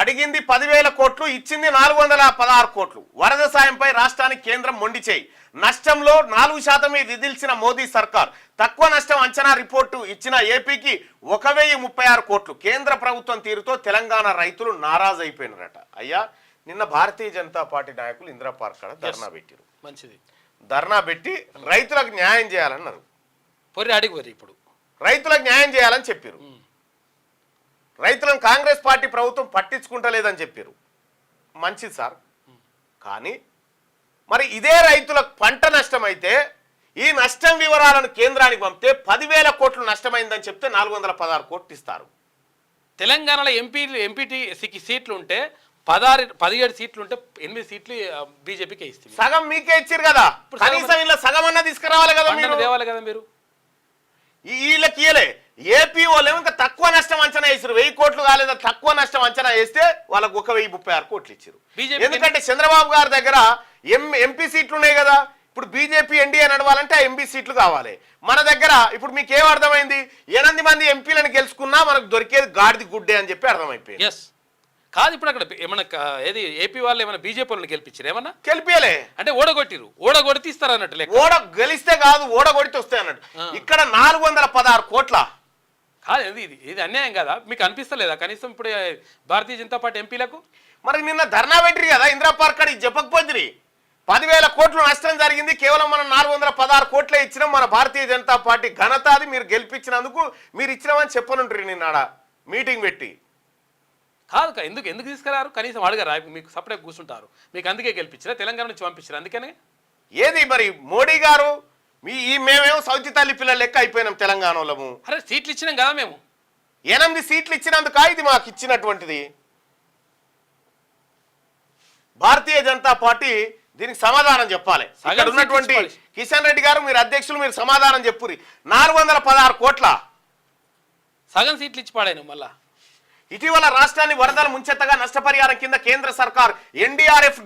అడిగింది 10,000 కోట్లు, ఇచ్చింది 416 కోట్లు. వరద సాయంపై రాష్ట్రానికి కేంద్రం మొండి చేయి. నష్టంలో 4% విధిల్చిన మోదీ సర్కార్. తక్కువ నష్టం అంచనా రిపోర్టు ఇచ్చిన ఏపీకి 1,036 కోట్లు. కేంద్ర ప్రభుత్వం తీరుతో తెలంగాణ రైతులు నారాజు అయిపోయినారట. అయ్యా, నిన్న భారతీయ జనతా పార్టీ నాయకులు ఇందిరా పార్క్ కాడ ధర్నా పెట్టారు. మంచిది. ధర్నా పెట్టి రైతులకు న్యాయం చేయాలన్నారు. ఇప్పుడు రైతులకు న్యాయం చేయాలని చెప్పారు. రైతులను కాంగ్రెస్ పార్టీ ప్రభుత్వం పట్టించుకుంటలేదని చెప్పారు. మంచిది సార్. కానీ మరి ఇదే రైతులకు పంట నష్టం అయితే ఈ నష్టం వివరాలను కేంద్రానికి పంపితే 10,000 కోట్లు నష్టమైందని చెప్తే 416 కోట్లు ఇస్తారు. తెలంగాణలో ఎంపీటీ సీట్లు ఉంటే 17 సీట్లు ఉంటే 8 సీట్లు బీజేపీకి ఇస్తుంది. సగం మీకే ఇచ్చారు కదా, కనీసం ఇలా సగం అన్నా తీసుకురావాలి కదా, తేవాలి కదా మీరు. వీళ్ళకి ఇయలే. ఏపీ వాళ్ళు ఇంకా తక్కువ నష్టం అంచనా వేసారు. 1000 కోట్లు కాలేదా, తక్కువ నష్టం అంచనా వేస్తే వాళ్ళకు 1,036 కోట్లు ఇచ్చారు. ఎందుకంటే చంద్రబాబు గారి దగ్గర ఎంపీ సీట్లు ఉన్నాయి కదా. ఇప్పుడు బీజేపీ ఎన్డీఏ నడవాలంటే ఆ ఎంపీ సీట్లు కావాలి. మన దగ్గర ఇప్పుడు మీకు ఏం అర్థమైంది? 8 మంది ఎంపీలను గెలుచుకున్నా మనకు దొరికేది గాడిది గుడ్డే అని చెప్పి అర్థమైపోయింది. కాదు, ఇప్పుడు అక్కడ ఏమన్నా ఏది ఏపీ వాళ్ళు ఏమైనా బీజేపీ వాళ్ళని గెలిపించారు? ఏమన్నా గెలిపియలే, అంటే ఓడగొడితే ఇస్తారు అన్నట్టు. గెలిస్తే కాదు, ఓడగొడితే వస్తాయి అన్నట్టు. ఇక్కడ 416 కోట్ల కాదు. ఇది అన్యాయం కదా? మీకు అనిపిస్తలేదా కనీసం ఇప్పుడు భారతీయ జనతా పార్టీ ఎంపీలకు? మరి నిన్న ధర్నా పెట్టిరు కదా ఇందిరా పార్క్ కాడ, చెప్పకపోతుంది 10,000 కోట్లు నష్టం జరిగింది, కేవలం మనం 416 కోట్లే ఇచ్చినాం. మన భారతీయ జనతా పార్టీ ఘనత అది, మీరు గెలిపించినందుకు మీరు ఇచ్చినామని చెప్పనుంటారు నిన్న మీటింగ్ పెట్టి. కాదు, ఎందుకు తీసుకురారు? కనీసం అడగరా? మీకు సపరేట్ కూర్చుంటారు, మీకు అందుకే గెలిపించారా? తెలంగాణ నుంచి పంపించారు అందుకనే. ఏది మరి మోడీ గారు మేమేమో సౌతి తల్లి పిల్లలు లెక్క అయిపోయినాం తెలంగాణలో. అరే సీట్లు ఇచ్చినాం కదా మేము. 8 సీట్లు ఇచ్చినందుక ఇది మాకు ఇచ్చినటువంటిది. భారతీయ జనతా పార్టీ దీనికి సమాధానం చెప్పాలి. ఇక్కడ ఉన్నటువంటి కిషన్ రెడ్డి గారు, మీరు అధ్యక్షులు, మీరు సమాధానం చెప్పురి. 416 కోట్ల సగం సీట్లు ఇచ్చి పాడాను. మళ్ళా ఇటీవల రాష్ట్రాన్ని వరదల ముంచెత్తగా నష్టపరిహారం కింద కేంద్ర సర్కార్ ఎన్డీఆర్ఎఫ్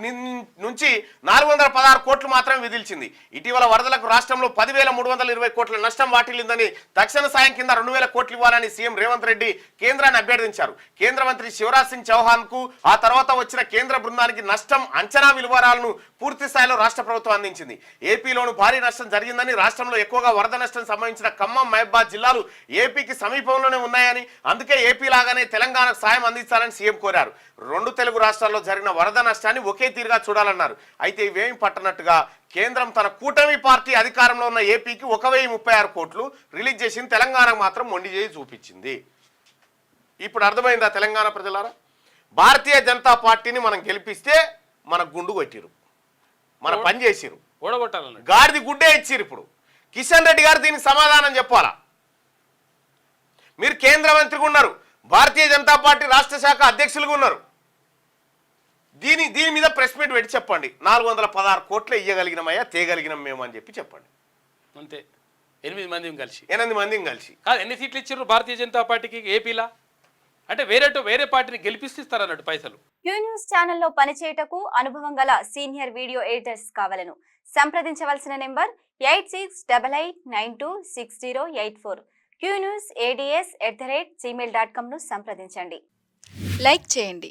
నుంచి 416 కోట్లు మాత్రమే విధిల్చింది. ఇటీవల వరదలకు రాష్ట్రంలో 10,320 కోట్ల నష్టం వాటిల్లిందని, తక్షణ సాయం కింద 2,000 కోట్లు ఇవ్వాలని సీఎం రేవంత్ రెడ్డి కేంద్రాన్ని అభ్యర్థించారు. కేంద్ర మంత్రి శివరాజ్ సింగ్ చౌహాన్ కు ఆ తర్వాత వచ్చిన కేంద్ర బృందానికి నష్టం అంచనా విలువరాలను పూర్తి స్థాయిలో రాష్ట్ర ప్రభుత్వం అందించింది. ఏపీలోను భారీ నష్టం జరిగిందని, రాష్ట్రంలో ఎక్కువగా వరద నష్టం సంభవించిన ఖమ్మం, మహబూబాబాద్ జిల్లాలు ఏపీకి సమీపంలోనే ఉన్నాయని, అందుకే ఏపీ లాగానే తెలంగాణకు సాయం అందించాలని సీఎం కోరారు. 2 తెలుగు రాష్ట్రాల్లో జరిగిన వరద నష్టాన్ని ఒకే తీరుగా చూడాలన్నారు. అయితే ఇవేమి పట్టనట్టుగా కేంద్రం తన కూటమి పార్టీ అధికారంలో ఉన్న ఏపీకి 1,036 కోట్లు రిలీజ్ చేసింది, తెలంగాణకు మాత్రం మొండి చేసి చూపించింది. ఇప్పుడు అర్థమైందా తెలంగాణ ప్రజలారా? భారతీయ జనతా పార్టీని మనం గెలిపిస్తే మన గుండు కొట్టిరు, మన పని చేసిరు, ఓడగొట్టాలన్న గాడిది గుడ్డే ఇచ్చిరు. ఇప్పుడు కిషన్ రెడ్డి గారు దీనికి సమాధానం చెప్పాలా? మీరు కేంద్ర మంత్రిగా ఉన్నారు, భారతీయ జనతా పార్టీ రాష్ట్ర శాఖ అధ్యక్షులుగా ఉన్నారు. దీని మీద ప్రెస్ మీట్ పెట్టి చెప్పండి. 416 కోట్లు ఇయ్యగలిగినామయ్యా, తేగలిగినాం మేము అని చెప్పి చెప్పండి. అంతే. 8 మందిని కలిసి కాదు, ఎన్ని సీట్లు ఇచ్చారు భారతీయ జనతా పార్టీకి ఏపీలా? అంటే వేరే పార్టీని గెలిపిస్తారు అన్నట్టు పైసలు. క్యూ న్యూస్ ఛానల్లో పనిచేయటకు అనుభవం గల సీనియర్ వీడియో ఎడిటర్స్ కావాలను సంప్రదించవలసిన నెంబర్ 8688926084. qnewsads@gmail.com ను సంప్రదించండి. లైక్ చేయండి.